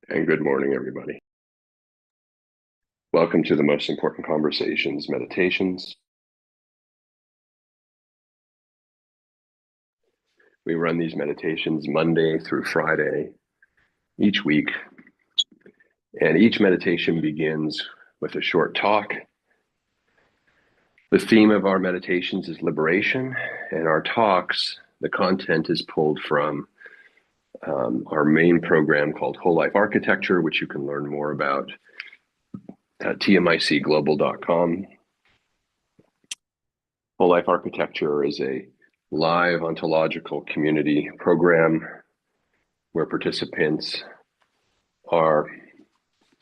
And good morning, everybody. Welcome to the Most Important Conversations Meditations. We run these meditations Monday through Friday each week, and each meditation begins with a short talk. The theme of our meditations is liberation, and our talks, the content is pulled from our main program called Whole Life Architecture, which you can learn more about at TMICglobal.com. Whole Life Architecture is a live ontological community program where participants are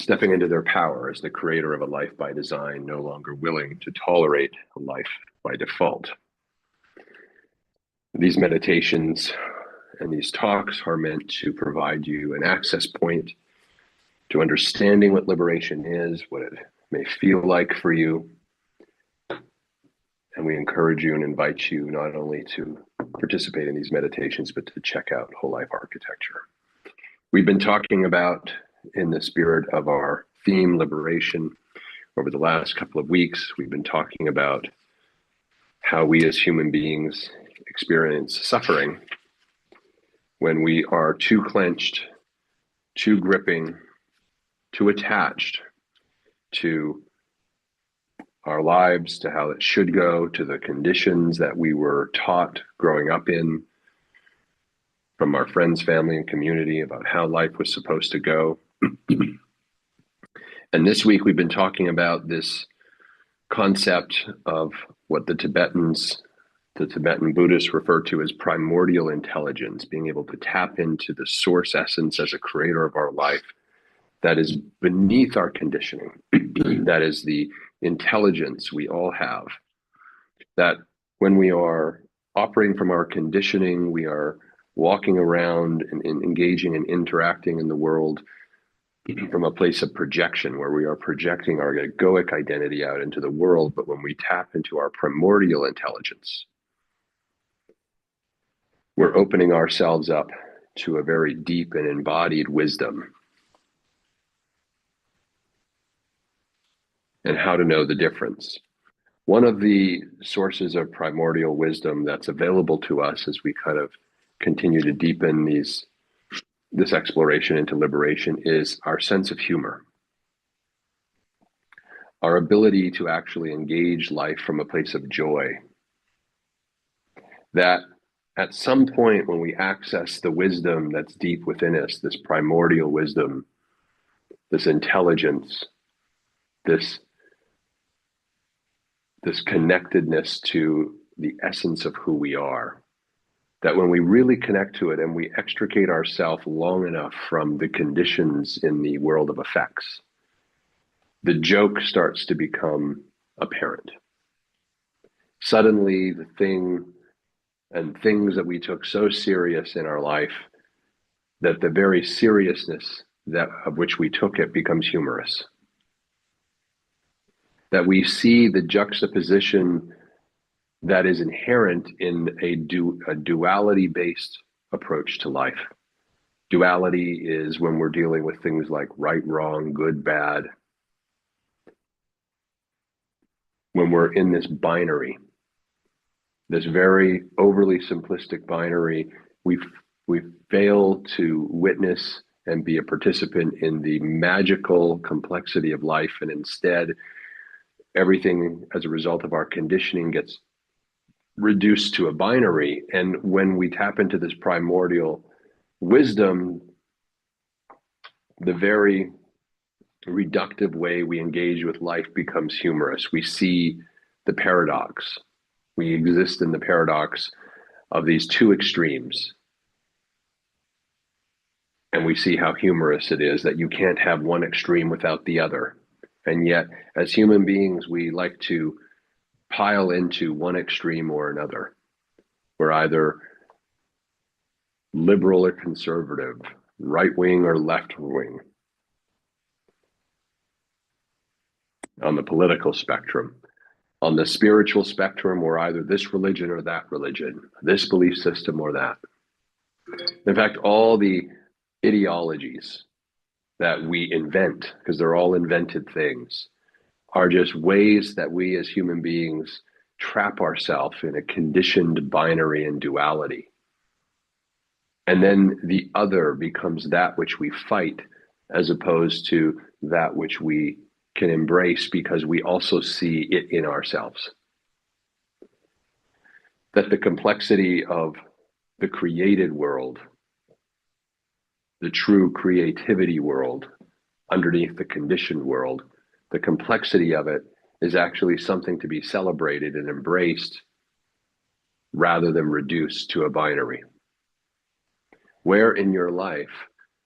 stepping into their power as the creator of a life by design, no longer willing to tolerate a life by default. These meditations and these talks are meant to provide you an access point to understanding what liberation is, what it may feel like for you. And we encourage you and invite you not only to participate in these meditations, but to check out Whole Life Architecture. We've been talking about, in the spirit of our theme, liberation, over the last couple of weeks. We've been talking about how we as human beings experience suffering when we are too clenched, too gripping, too attached to our lives, to how it should go, to the conditions that we were taught growing up in from our friends, family, and community about how life was supposed to go. And this week we've been talking about this concept of what the Tibetan Buddhists refer to as primordial intelligence, being able to tap into the source essence as a creator of our life that is beneath our conditioning. That is the intelligence we all have, that when we are operating from our conditioning, we are walking around and engaging and interacting in the world from a place of projection, where we are projecting our egoic identity out into the world. But when we tap into our primordial intelligence, we're opening ourselves up to a very deep and embodied wisdom, and how to know the difference. One of the sources of primordial wisdom that's available to us as we kind of continue to deepen this exploration into liberation is our sense of humor. Our ability to actually engage life from a place of joy. That at some point when we access the wisdom that's deep within us, this primordial wisdom, this intelligence, this connectedness to the essence of who we are, that when we really connect to it and we extricate ourselves long enough from the conditions in the world of effects, the joke starts to become apparent. Suddenly, the thing and things that we took so serious in our life, that the very seriousness of which we took it becomes humorous. That we see the juxtaposition that is inherent in a duality-based approach to life. Duality is when we're dealing with things like right, wrong, good, bad. When we're in this binary, this very overly simplistic binary, we fail to witness and be a participant in the magical complexity of life, and instead, everything as a result of our conditioning gets reduced to a binary. And when we tap into this primordial wisdom, the very reductive way we engage with life becomes humorous. We see the paradox. We exist in the paradox of these two extremes. And we see how humorous it is that you can't have one extreme without the other. And yet, as human beings, we like to pile into one extreme or another. We're either liberal or conservative, right wing or left wing. On the political spectrum. On the spiritual spectrum, we're either this religion or that religion, this belief system or that. In fact, all the ideologies that we invent, because they're all invented things, are just ways that we as human beings trap ourselves in a conditioned binary and duality. And then the other becomes that which we fight, as opposed to that which we can embrace because we also see it in ourselves. That the complexity of the created world, the true creativity world, underneath the conditioned world, the complexity of it is actually something to be celebrated and embraced rather than reduced to a binary. Where in your life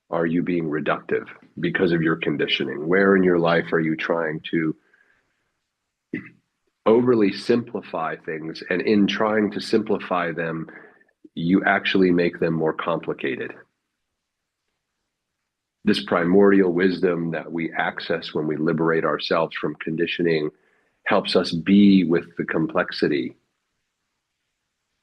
are you being reductive because of your conditioning? Where in your life are you trying to overly simplify things? And in trying to simplify them, you actually make them more complicated. This primordial wisdom that we access when we liberate ourselves from conditioning helps us be with the complexity,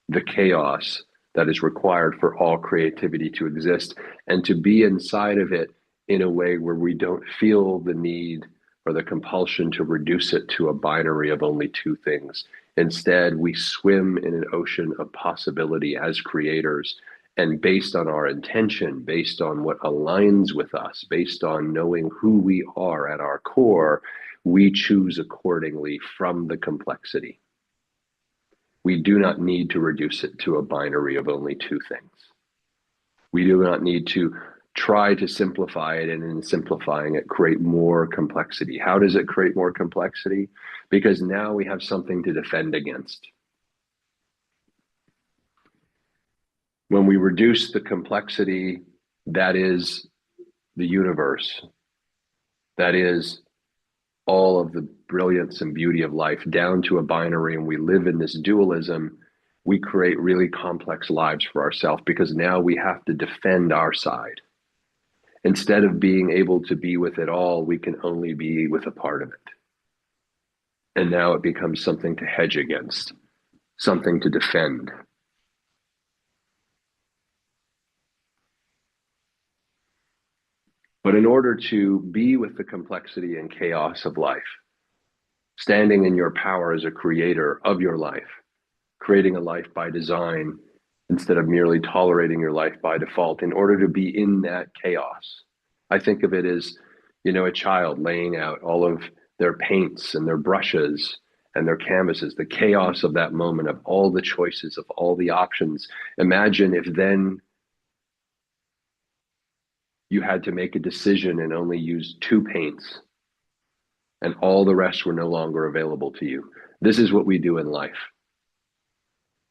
the chaos that is required for all creativity to exist, and to be inside of it in a way where we don't feel the need or the compulsion to reduce it to a binary of only two things. Instead, we swim in an ocean of possibility as creators, and based on our intention, based on what aligns with us, based on knowing who we are at our core, we choose accordingly from the complexity. We do not need to reduce it to a binary of only two things. We do not need to try to simplify it, and in simplifying it, create more complexity. How does it create more complexity? Because now we have something to defend against. When we reduce the complexity that is the universe, that is all of the brilliance and beauty of life, down to a binary, and we live in this dualism, we create really complex lives for ourselves, because now we have to defend our side. Instead of being able to be with it all, we can only be with a part of it. And now it becomes something to hedge against, something to defend. But in order to be with the complexity and chaos of life, standing in your power as a creator of your life, creating a life by design instead of merely tolerating your life by default, in order to be in that chaos. I think of it as, a child laying out all of their paints and their brushes and their canvases, the chaos of that moment, of all the choices, of all the options. Imagine if then you had to make a decision and only use two paints, and all the rest were no longer available to you. This is what we do in life.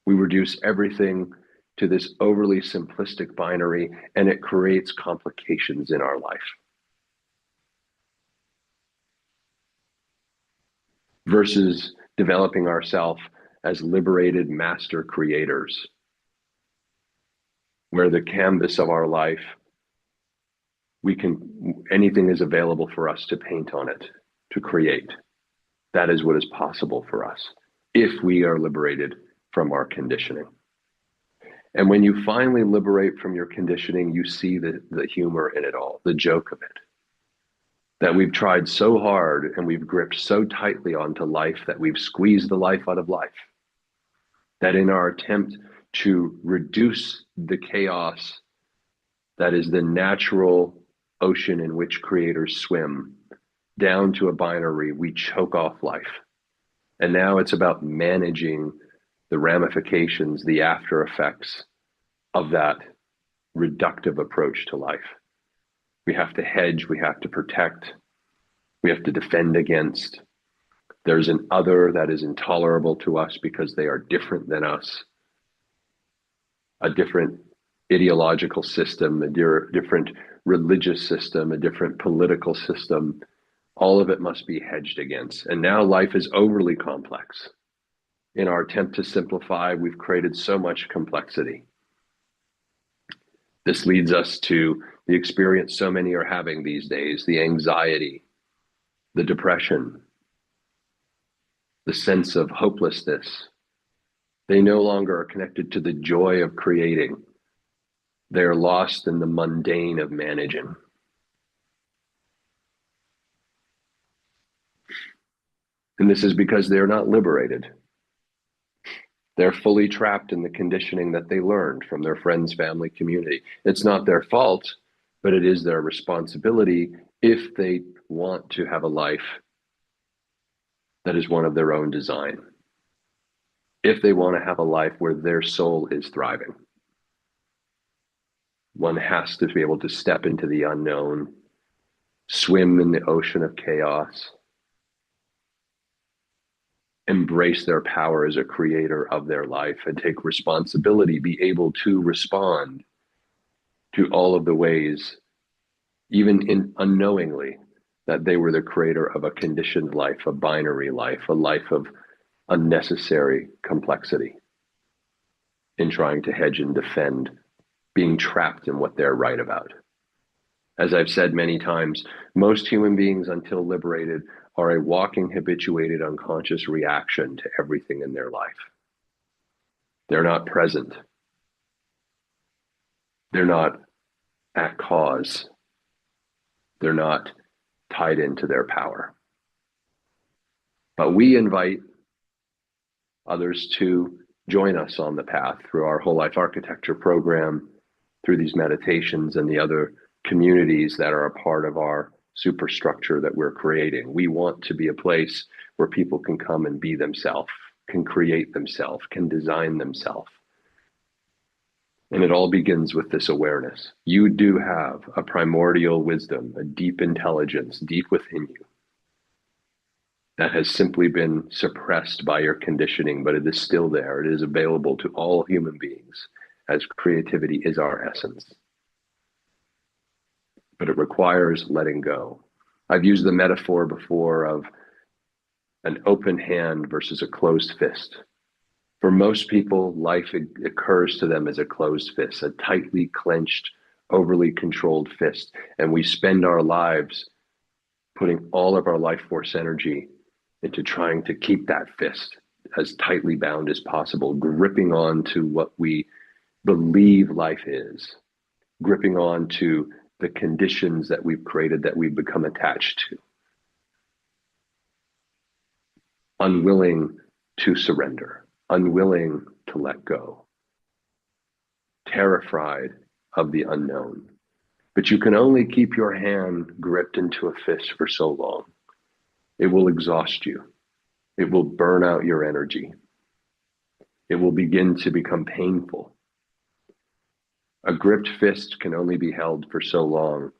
We reduce everything to this overly simplistic binary, and it creates complications in our life. Versus developing ourselves as liberated master creators, where the canvas of our life, anything is available for us to paint on it, to create. That is what is possible for us if we are liberated from our conditioning. And when you finally liberate from your conditioning, you see the humor in it all, the joke of it. That we've tried so hard and we've gripped so tightly onto life that we've squeezed the life out of life. That in our attempt to reduce the chaos that is the natural ocean in which creators swim down to a binary, we choke off life. And now it's about managing the ramifications, the after effects of that reductive approach to life. We have to hedge, we have to protect, we have to defend against. There's an other that is intolerable to us because they are different than us, a different ideological system, a different religious system, a different political system. All of it must be hedged against. And now life is overly complex. In our attempt to simplify, we've created so much complexity. This leads us to the experience so many are having these days, the anxiety, the depression, the sense of hopelessness. They no longer are connected to the joy of creating. They're lost in the mundane of managing. And this is because they're not liberated. They're fully trapped in the conditioning that they learned from their friends, family, community. It's not their fault, but it is their responsibility if they want to have a life that is one of their own design. If they want to have a life where their soul is thriving. One has to be able to step into the unknown, swim in the ocean of chaos, embrace their power as a creator of their life, and take responsibility, be able to respond to all of the ways, even unknowingly, that they were the creator of a conditioned life, a binary life, a life of unnecessary complexity in trying to hedge and defend, being trapped in what they're right about. As I've said many times, most human beings, until liberated, are a walking, habituated, unconscious reaction to everything in their life. They're not present. They're not at cause. They're not tied into their power. But we invite others to join us on the path through our whole life architecture program, through these meditations and the other communities that are a part of our superstructure that we're creating. We want to be a place where people can come and be themselves, can create themselves, can design themselves. And it all begins with this awareness. You do have a primordial wisdom, a deep intelligence deep within you that has simply been suppressed by your conditioning, but it is still there. It is available to all human beings, as creativity is our essence. But it requires letting go. I've used the metaphor before of an open hand versus a closed fist. For most people, life occurs to them as a closed fist, a tightly clenched, overly controlled fist. And we spend our lives putting all of our life force energy into trying to keep that fist as tightly bound as possible, gripping on to what we believe life is, gripping on to the conditions that we've created, that we've become attached to, unwilling to surrender, unwilling to let go, terrified of the unknown. But you can only keep your hand gripped into a fist for so long. It will exhaust you. It will burn out your energy. It will begin to become painful. A gripped fist can only be held for so long,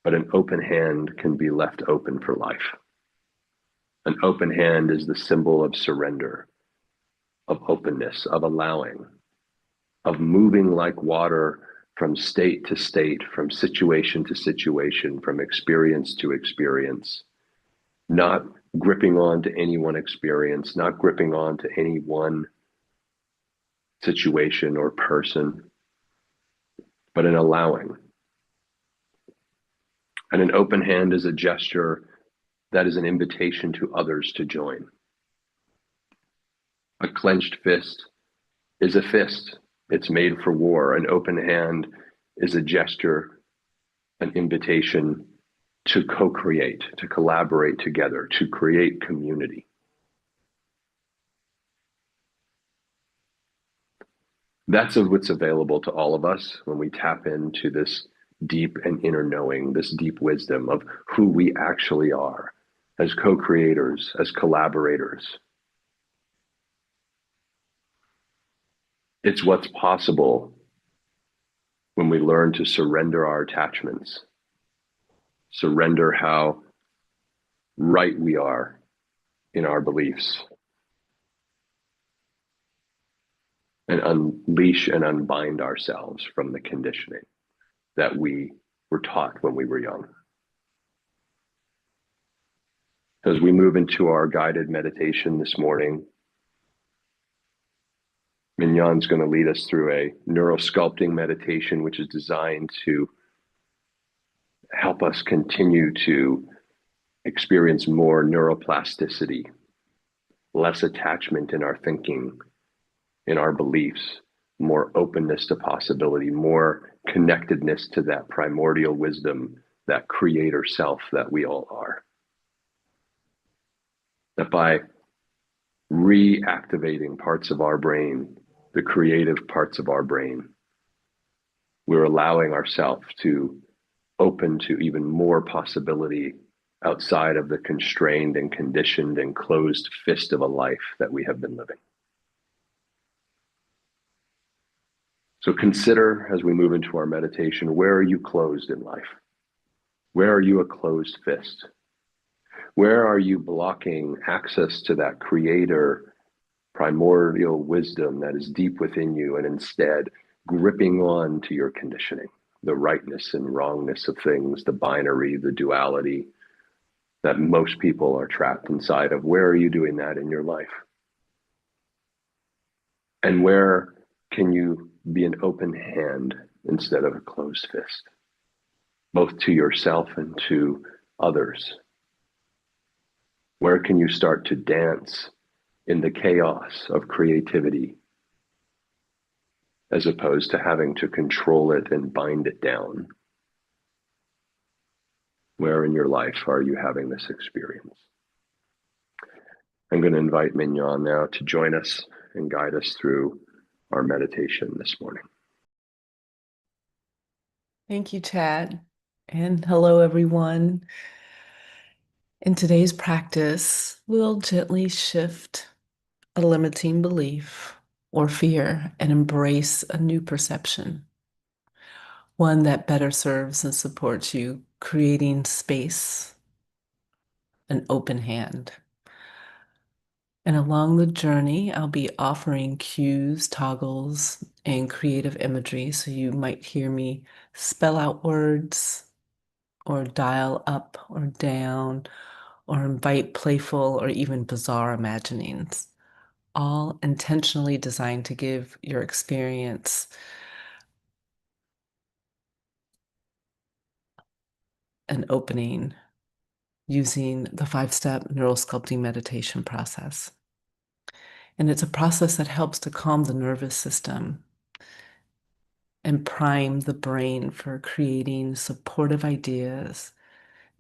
but an open hand can be left open for life. An open hand is the symbol of surrender, of openness, of allowing, of moving like water from state to state, from situation to situation, from experience to experience, not gripping on to any one experience, not gripping on to any one situation or person, but an allowing. And an open hand is a gesture that is an invitation to others to join. A clenched fist is a fist. It's made for war. An open hand is a gesture, an invitation to co-create, to collaborate together, to create community. That's what's available to all of us when we tap into this deep and inner knowing, this deep wisdom of who we actually are as co-creators, as collaborators. It's what's possible when we learn to surrender our attachments, surrender how right we are in our beliefs, and unleash and unbind ourselves from the conditioning that we were taught when we were young. As we move into our guided meditation this morning, Mignon's going to lead us through a neurosculpting meditation, which is designed to help us continue to experience more neuroplasticity, less attachment in our thinking, in our beliefs, more openness to possibility, more connectedness to that primordial wisdom, that creator self that we all are. That by reactivating parts of our brain, the creative parts of our brain, we're allowing ourselves to open to even more possibility outside of the constrained and conditioned and closed fist of a life that we have been living. So consider as we move into our meditation, where are you closed in life? Where are you a closed fist? Where are you blocking access to that creator primordial wisdom that is deep within you and instead gripping on to your conditioning, the rightness and wrongness of things, the binary, the duality that most people are trapped inside of? Where are you doing that in your life? And where can you be an open hand instead of a closed fist, both to yourself and to others? Where can you start to dance in the chaos of creativity as opposed to having to control it and bind it down? Where in your life are you having this experience? I'm going to invite Mignon now to join us and guide us through our meditation this morning. Thank you, Chad. And hello, everyone. In today's practice, we'll gently shift a limiting belief or fear and embrace a new perception, one that better serves and supports you, creating space, an open hand. And along the journey, I'll be offering cues, toggles, and creative imagery. So you might hear me spell out words or dial up or down or invite playful or even bizarre imaginings, all intentionally designed to give your experience an opening using the 5-step neural sculpting meditation process. And it's a process that helps to calm the nervous system and prime the brain for creating supportive ideas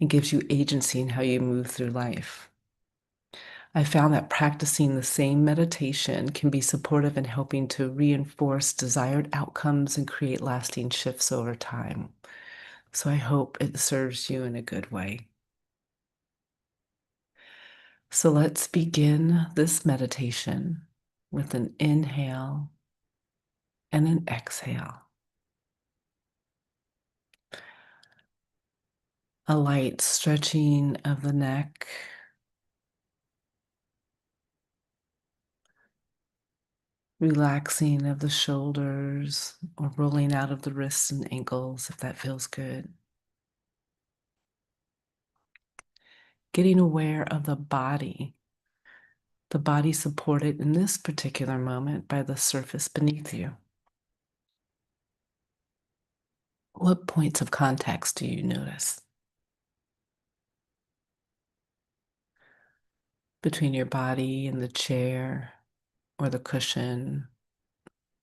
and gives you agency in how you move through life. I found that practicing the same meditation can be supportive in helping to reinforce desired outcomes and create lasting shifts over time. So I hope it serves you in a good way. So let's begin this meditation with an inhale and an exhale. A light stretching of the neck, relaxing of the shoulders or rolling out of the wrists and ankles if that feels good. Getting aware of the body supported in this particular moment by the surface beneath you. What points of contact do you notice between your body and the chair or the cushion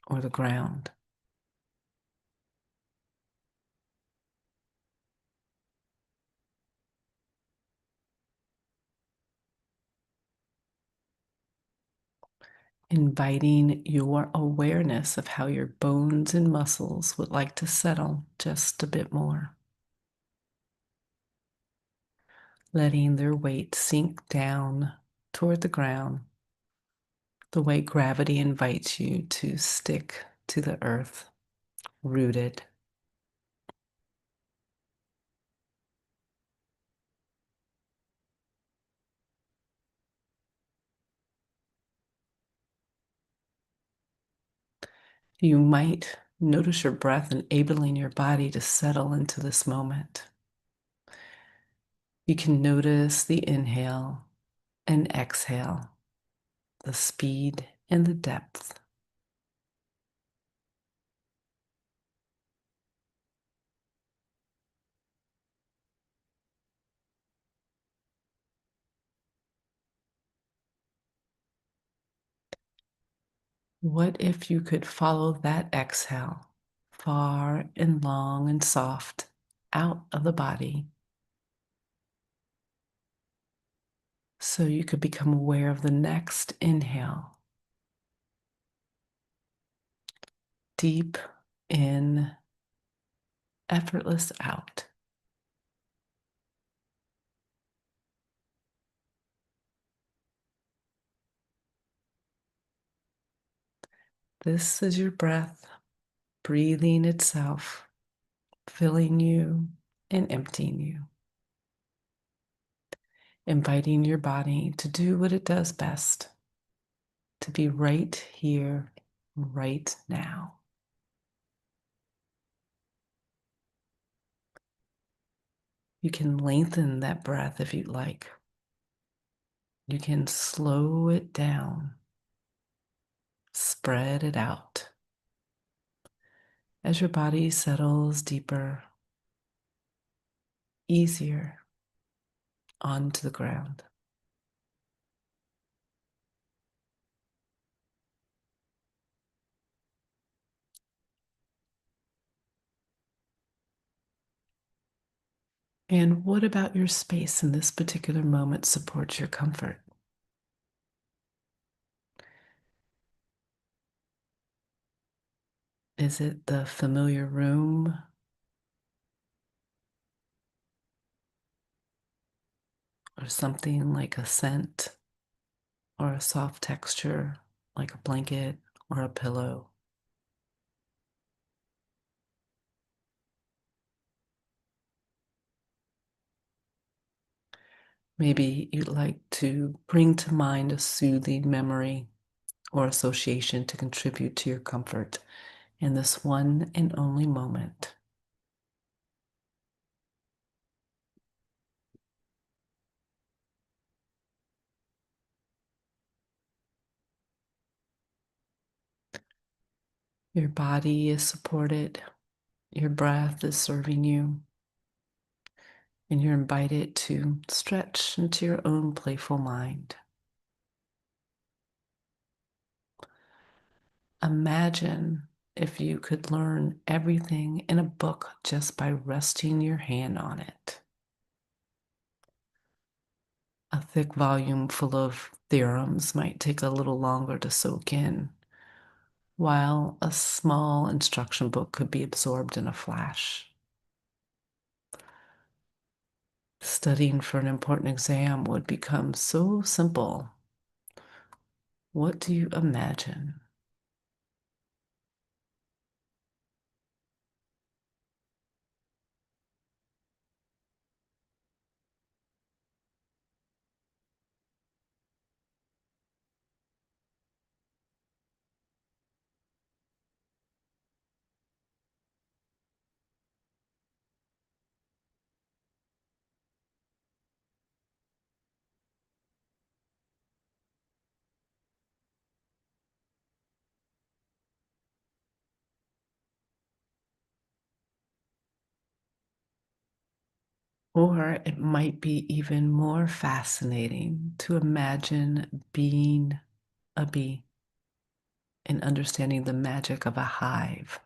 or the ground? Inviting your awareness of how your bones and muscles would like to settle just a bit more. Letting their weight sink down toward the ground, the way gravity invites you to stick to the earth, rooted. You might notice your breath enabling your body to settle into this moment. You can notice the inhale and exhale, the speed and the depth. What if you could follow that exhale far and long and soft out of the body, So you could become aware of the next inhale. Deep in, effortless out. This is your breath breathing itself, filling you and emptying you, inviting your body to do what it does best, to be right here, right now. You can lengthen that breath if you'd like. You can slow it down, spread it out. As your body settles deeper, easier onto the ground. And what about your space in this particular moment supports your comfort? Is it the familiar room? Or something like a scent or a soft texture like a blanket or a pillow? Maybe you'd like to bring to mind a soothing memory or association to contribute to your comfort in this one and only moment. Your body is supported, your breath is serving you, and you're invited to stretch into your own playful mind. Imagine if you could learn everything in a book just by resting your hand on it. A thick volume full of theorems might take a little longer to soak in, while a small instruction book could be absorbed in a flash. Studying for an important exam would become so simple. What do you imagine? Or it might be even more fascinating to imagine being a bee and understanding the magic of a hive,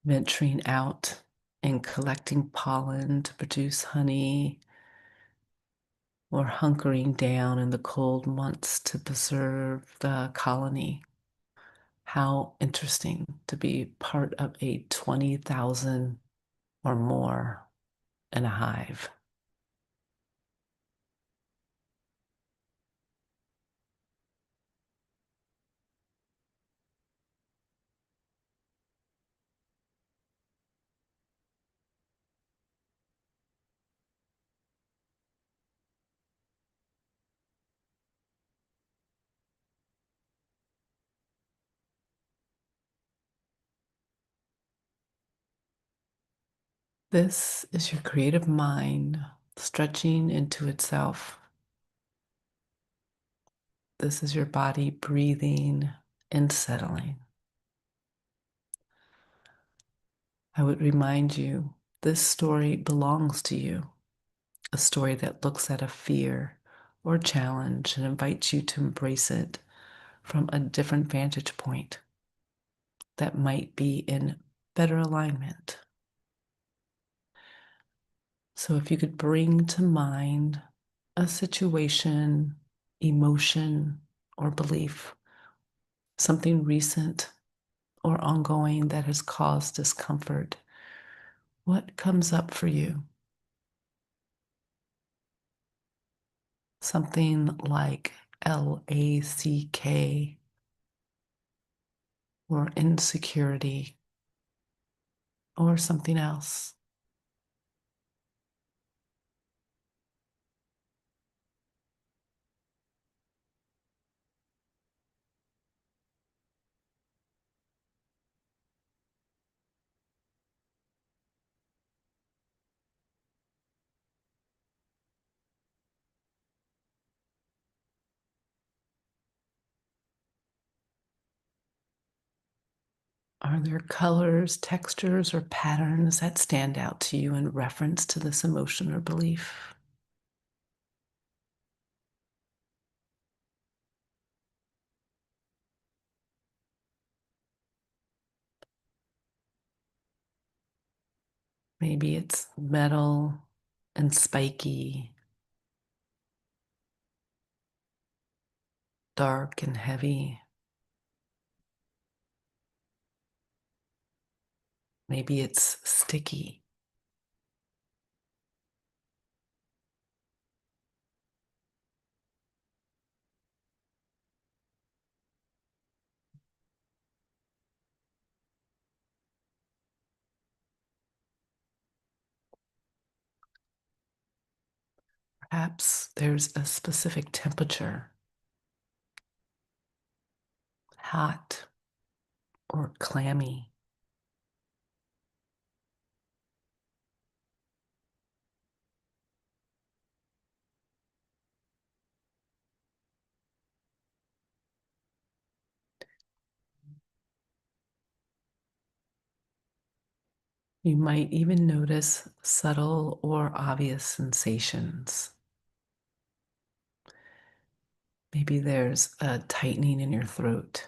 venturing out and collecting pollen to produce honey, or hunkering down in the cold months to preserve the colony. How interesting to be part of a 20,000 or more in a hive. This is your creative mind stretching into itself. This is your body breathing and settling. I would remind you this story belongs to you, a story that looks at a fear or challenge and invites you to embrace it from a different vantage point that might be in better alignment. So if you could bring to mind a situation, emotion, or belief, something recent or ongoing that has caused discomfort, what comes up for you? Something like LACK or insecurity or something else. Are there colors, textures, or patterns that stand out to you in reference to this emotion or belief? Maybe it's metal and spiky, dark and heavy. Maybe it's sticky. Perhaps there's a specific temperature, hot or clammy. You might even notice subtle or obvious sensations. Maybe there's a tightening in your throat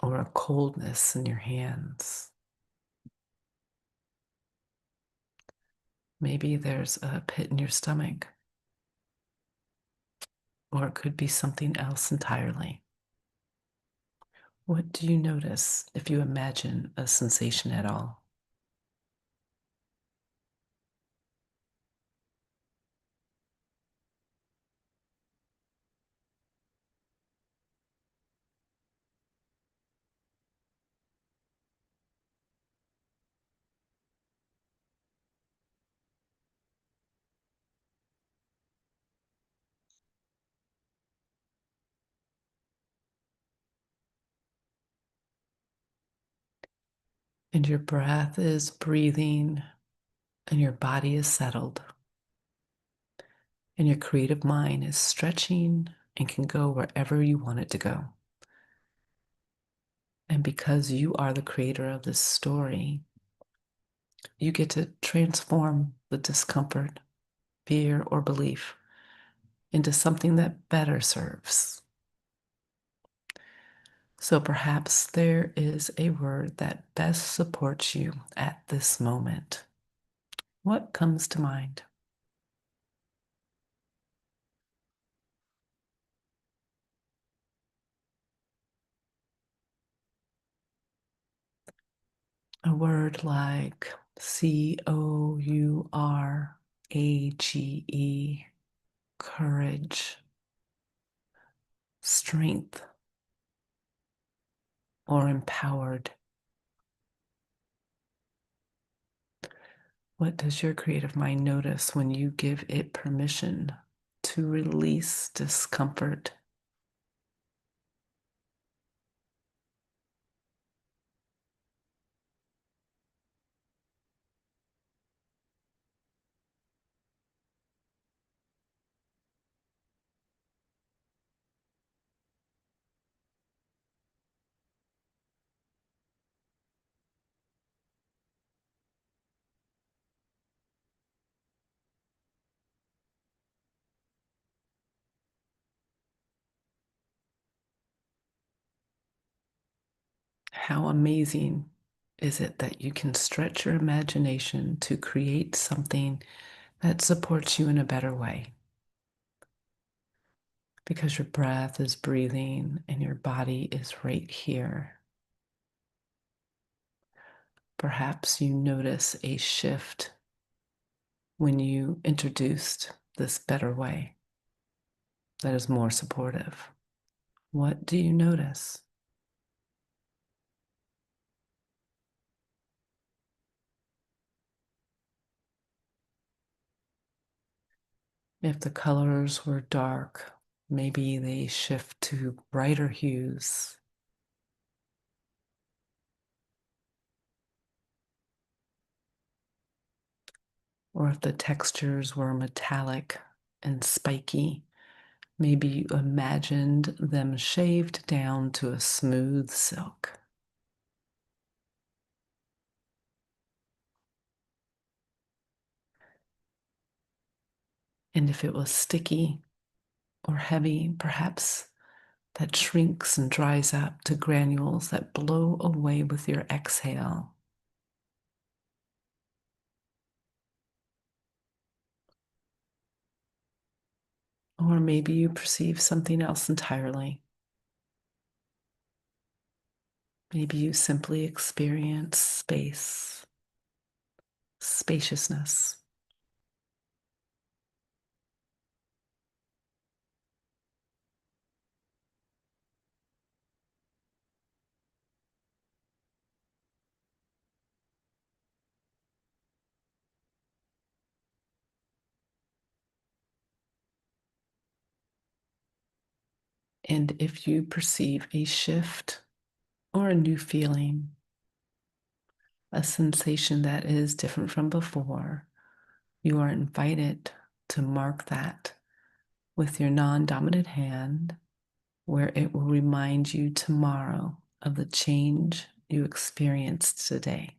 or a coldness in your hands. Maybe there's a pit in your stomach, or it could be something else entirely. What do you notice if you imagine a sensation at all? And your breath is breathing, and your body is settled, and your creative mind is stretching and can go wherever you want it to go. And because you are the creator of this story, you get to transform the discomfort, fear, or belief into something that better serves. So perhaps there is a word that best supports you at this moment. What comes to mind? A word like COURAGE, courage, strength, or empowered. What does your creative mind notice when you give it permission to release discomfort? How amazing is it that you can stretch your imagination to create something that supports you in a better way? Because your breath is breathing and your body is right here. Perhaps you notice a shift when you introduced this better way that is more supportive. What do you notice? If the colors were dark, maybe they shift to brighter hues. Or if the textures were metallic and spiky, maybe you imagined them shaved down to a smooth silk. And if it was sticky or heavy, perhaps that shrinks and dries up to granules that blow away with your exhale. Or maybe you perceive something else entirely. Maybe you simply experience space, spaciousness. And if you perceive a shift or a new feeling, a sensation that is different from before, you are invited to mark that with your non dominant hand, where it will remind you tomorrow of the change you experienced today.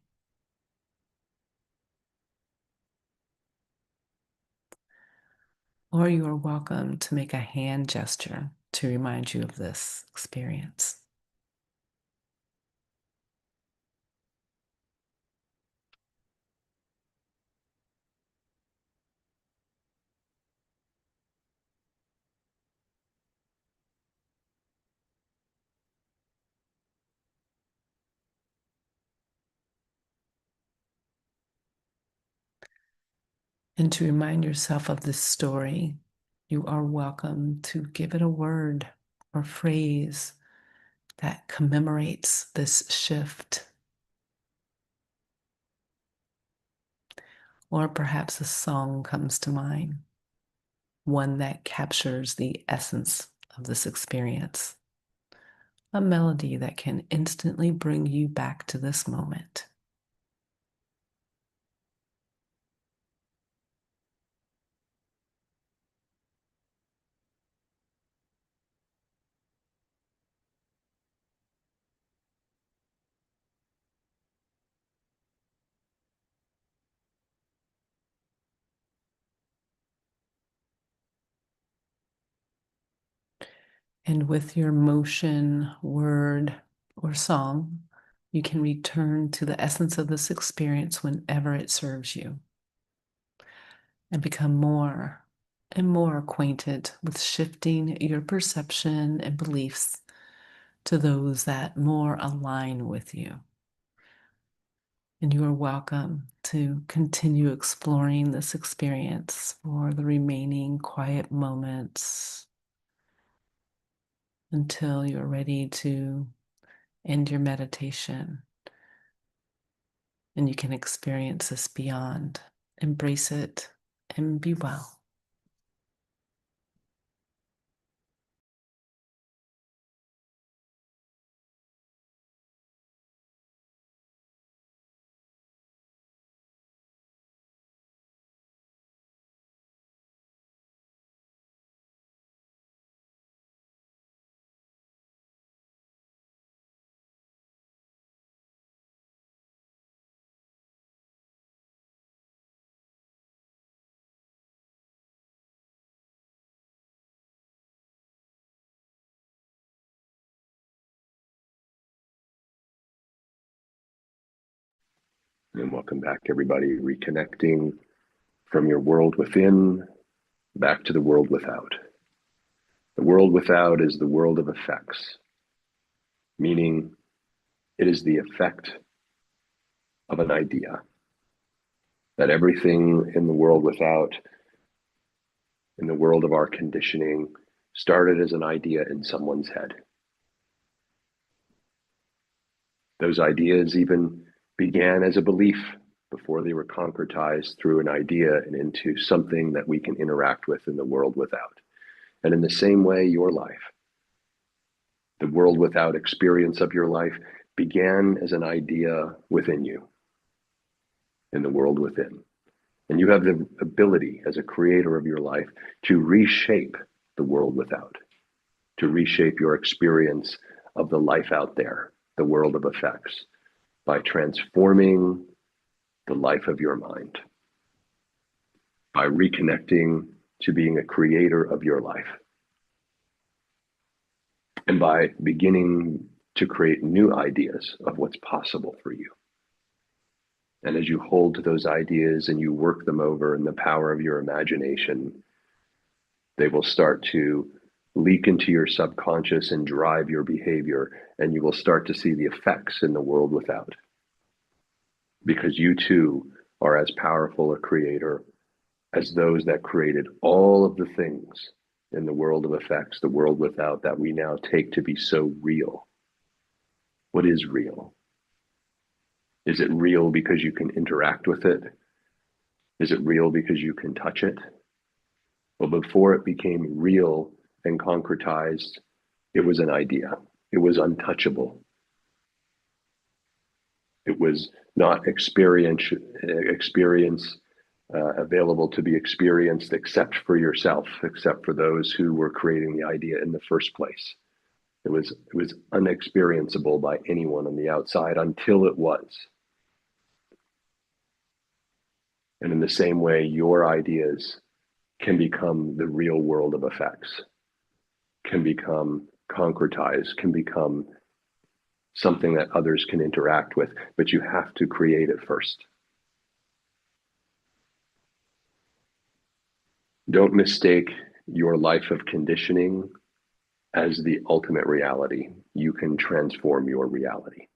Or you are welcome to make a hand gesture to remind you of this experience. And to remind yourself of this story, you are welcome to give it a word or phrase that commemorates this shift. Or perhaps a song comes to mind, one that captures the essence of this experience, a melody that can instantly bring you back to this moment. And with your motion, word, or song, you can return to the essence of this experience whenever it serves you and become more and more acquainted with shifting your perception and beliefs to those that more align with you. And you are welcome to continue exploring this experience for the remaining quiet moments until you're ready to end your meditation and you can experience this beyond. Embrace it and be well. And welcome back, everybody, reconnecting from your world within back to the world without. The world without is the world of effects, meaning it is the effect of an idea. That everything in the world without, in the world of our conditioning, started as an idea in someone's head. Those ideas even began as a belief before they were concretized through an idea and into something that we can interact with in the world without. And in the same way, your life, the world without experience of your life, began as an idea within you, in the world within. And you have the ability as a creator of your life to reshape the world without, to reshape your experience of the life out there, the world of effects, by transforming the life of your mind, by reconnecting to being a creator of your life, and by beginning to create new ideas of what's possible for you. And as you hold to those ideas and you work them over in the power of your imagination, they will start to leak into your subconscious and drive your behavior, and you will start to see the effects in the world without. Because you too are as powerful a creator as those that created all of the things in the world of effects, the world without, that we now take to be so real. What is real? Is it real because you can interact with it? Is it real because you can touch it? Well, before it became real and concretized, it was an idea. It was untouchable. It was not experience available to be experienced except for yourself, except for those who were creating the idea in the first place. It was unexperienceable by anyone on the outside until it was. And in the same way, your ideas can become the real world of effects, can become concretized, can become something that others can interact with, but you have to create it first. Don't mistake your life of conditioning as the ultimate reality. You can transform your reality.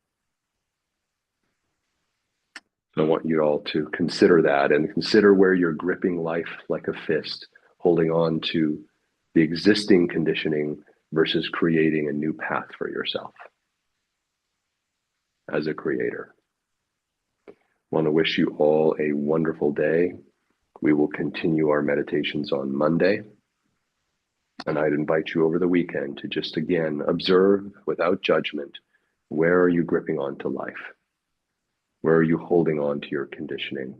So I want you all to consider that and consider where you're gripping life like a fist, holding on to the existing conditioning versus creating a new path for yourself as a creator. I want to wish you all a wonderful day. We will continue our meditations on Monday. And I'd invite you over the weekend to just again observe without judgment, where are you gripping onto life? Where are you holding on to your conditioning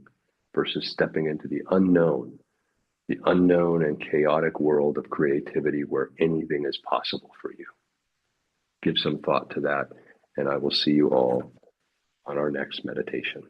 versus stepping into the unknown and chaotic world of creativity where anything is possible for you? Give some thought to that, and I will see you all on our next meditation.